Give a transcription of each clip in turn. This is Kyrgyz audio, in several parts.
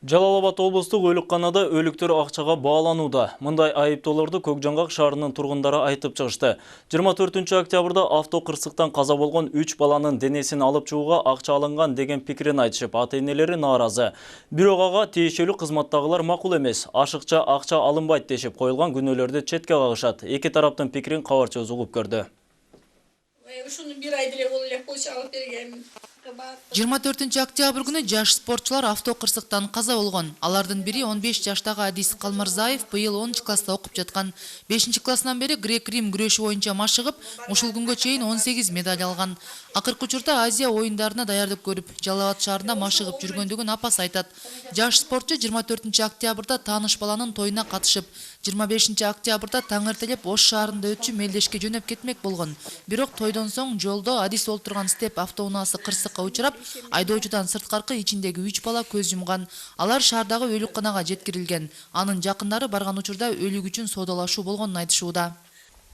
Жалал-Абад облустук өлүкканада өлүктөр акчага бааланууда. Мындай айыптоолорду Көкжаңгак шаарынын тургундары айтып чыгышты. 24 октябрда авто кырсыктан каза болгон 3 баланын денесин алып чыгууга акча алынган деген пикирин айтышып, ата-энелери нааразы. Бирок ага тиешелүү кызматтагылар макул эмес, ашыкча акча алынбайт дешип коюлган күнөөлөрдү четке кагышат. Эки тараптын пикирин кабарчыбыз угуп көрдү. Ушуну бир ай деле болуп элек болчу алып берген. 24 октябрь күнү жаш спортчулар авто кырсыктан каза болгон. Алардын бири 15 жаштагы Адис Калмырзаев быйыл 10 класста окуп жаткан. 5 классынан бери грек-рим күрөшү боюнча машыгып, ушул күнгө чейин 18 медаль алган. Акыркы учурда Азия оюндарына даярдык көрүп, Жалал-Абад шаарында машыгып жүргөндүгүн апасы айтат. Жаш спортчу 24 октябрда тааныш баланын тоюна катышып, 25 октябрда таң эртелеп Ош шаарында өтчү мелдешке жөнөп кетмек болгон. Бирок тойдон соң жолдо Адис олтурган степ автоунаасы кырсыкка учурап, айдоочудан сырткаркы ичиндеги 3 бала көз жумган. Алар шаардагы өлүкканага жеткирилген. Анын жакындары барган учурда өлүк үчүн соодалашуу болгонун айтышууда.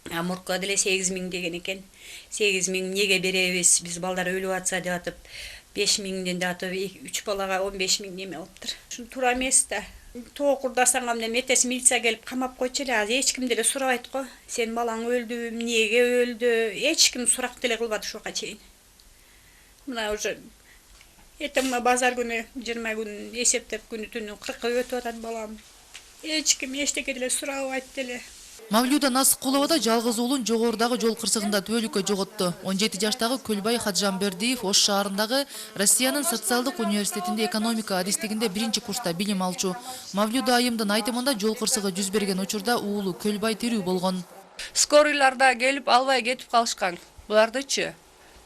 Муртка деле 8.000 деген экен. 8.000 эмнеге беребиз? Биз балдар өлүп атса деп атып, 5.000ден да атып 3 балага 15.000 неме алыптыр. Ушун туура эмес да. Тоо курдасаң эмне эртеси милиция келип камап койчу эле. Азыр эч ким деле сурабайт го. Сен балаң өлдү, эмнеге өлдү? Эч ким сурак деле кылбады ушуга чейин. Мына уже эртең базар күнү 20 күн эсептеп күнү түнү 40 өтүп атат балам. Эч ким эчтеке деле сурабайт деле. Мавлюда Насыкулова да жалгыз уулун жогорудагы жол кырсыгында түбөлүккө жоготту. 17 жаштагы Көлбай Хаджамбердиев Ош шаарындагы Россиянын социалдык университетинде экономика адистигинде 1-курста билим алчу. Мавлюда айымдын айтымында жол кырсыгы жүз берген учурда уулу Көлбай тирүү болгон. Скорыйларда келип албай кетип калышкан. Булардычы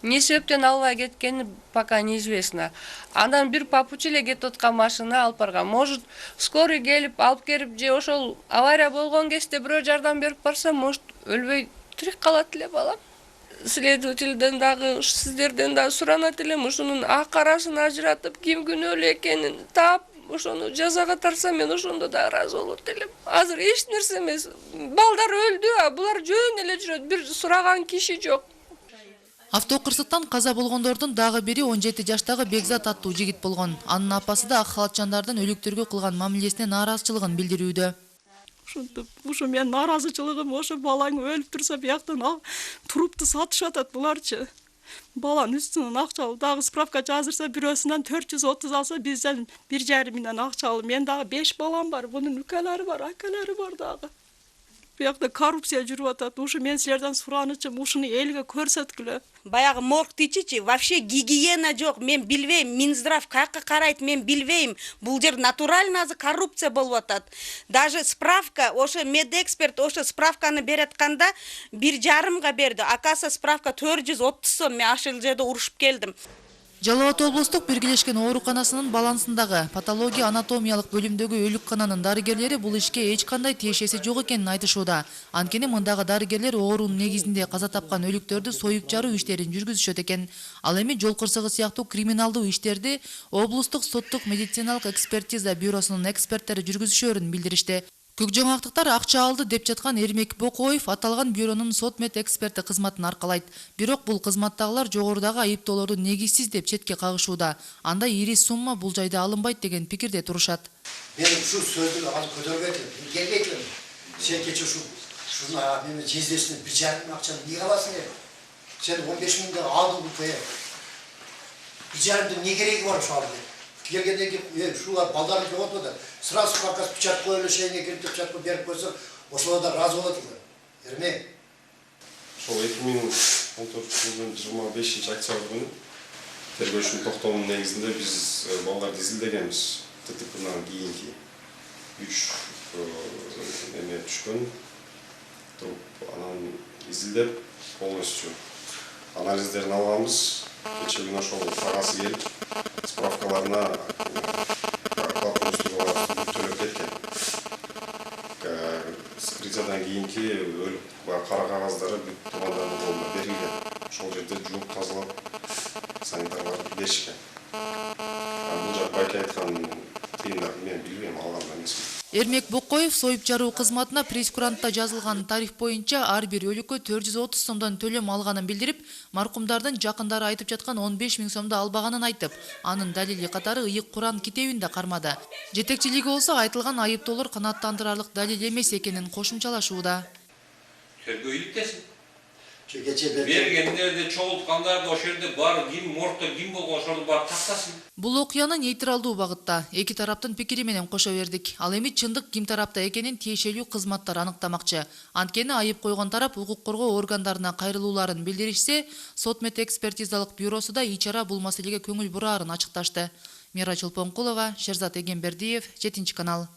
не себептен албай кеткени пока неизвестно. Андан бир папучи эле кетип аткан машина алып барган. Может, скорый келип алып келип же ошол авария болгон кезде бирөө жардам берип барса, может, өлбөй тирик калат эле балам. Следовательден дагы, сиздерден да суранат элем, ушунун ак карасын ажыратып, ким күнөөлүү экенин таап, ошону жазага тарса, мен ошондо да ыраазы болот элем. Азыр эч нерсе эмес. Балдар өлдү, а булар жөн эле жүрөт. Бир сураган киши жок. Авто кырсыктан каза болгондордун дагы бири 17 жаштагы Бекзат аттуу жигит болгон. Анын апасы да ак халатчандардын өлүктөргө кылган мамилесине нааразычылыгын билдирүүдө. Ушу менин нааразычылыгым, ошо балаң өлүп турса, бияктан турупту сатышып атат буларчы. Баланын үстүнөн акча алып, дагы справка жаздырса, бирөөсүнөн 430 алса, бизден 1,5 миңден акча алып. Мен дагы 5 балам бар, бунун укалары бар, акалары бар дагы. Буякта коррупция жүрүп атат. Ушу мен силерден суранычым, ушуну элге көрсөткүлө. Баягы морг тийчичи, вообще гигиена жок. Мен билбейм, Минздрав каяка карайт, мен билбейм. Бул жер натурально азыр коррупция болуп атат. Даже справка, ошо медэксперт ошо справканы бератканда 1,5 берди. Акаса справка 430 сом. Мен ашыл жерде урушуп келдим. Жалал-Абад облустук биргелешкен ооруканасынын балансындагы патология анатомиялык бөлүмдөгү өлүккананын дарыгерлери бул ишке эч кандай тиешеси жок экенин айтышууда. Анткени мындагы дарыгерлер оорунун негизинде каза тапкан өлүктөрдү союп жаруу иштерин жүргүзүшөт экен. Ал эми жол кырсыгы сыяктуу криминалдуу иштерди облустук соттук медициналык экспертиза бюросунун эксперттери жүргүзүшөрүн билдиришти. Көкжаңактыктар акча алды деп жаткан Эрмек Бокоев аталган бюронун сот мед эксперти кызматын аркалайт. Бирок бул кызматтагылар жогорудагы айыптоолорду негизсиз деп четке кагышууда. Анда ири сумма бул жайда алынбайт деген пикирде турушат. Мен ушу сөздү алып көтөргөйт элем, келбейт элем. Сен кече ушуну мени жездесине 1,5 миң акчаны эмнеге аласың эле? Сен 15 миңди алдың бул кое. 1,5 миңдин не кереги бар ушул алды? Келгенден кийин ушулар балдарын жоготуп атат. Сразу справка печать коюлуп, шейне келип печатку берип койсо, ошолор да ыраазы болот экен. Эрме. Ошол 2014 жылдын 25 октябрь күнү тергөөчүнүн токтомунун негизинде биз балдарды изилдегенбиз. ТТПнан кийинки 3 эме түшкөн. Анан изилдеп полностью анализдерин алганбыз. Кече күнү ошол кагазы келип справкаларына төлөп кеткен. Скритиядан кийинки кара кагаздары туугандардын колуна берилген. Ошол жерде жууп тазалап санитарлар беришкен. Бул жак байке айткан мен билбейм алган эмесмин. Эрмек Бокоев союп жаруу кызматына пресс-курантта жазылган тариф боюнча ар бир өлүккө 430 сомдон төлөм алганын билдирип, маркумдардын жакындары айтып жаткан 15 000 сомду албаганын айтып, анын далили катары ыйык Куран китебин да кармады. Жетекчилиги болсо айтылган айыптоолор канааттандырарлык далил эмес экенин кошумчалашууда. Тергөөдүктесин. Geçe ben Бергендерди чогулткандарды ошол жерде бар ким мортто ким болгон ошолду барып тактасын. Бул окуяны нейтралдуу багытта эки тараптын пикири менен кошо бердик. Ал эми чындык ким тарапта экенин тиешелүү кызматтар аныктамакчы. Анткени айып койгон тарап укук коргоо органдарына кайрылууларын билдиришсе, Сот-мед экспертизалык бюросу да ичара бул маселеге көңүл бураарын ачыкташты. Мира Чолпонкулова, Шерзат Эгембердиев, 7 канал.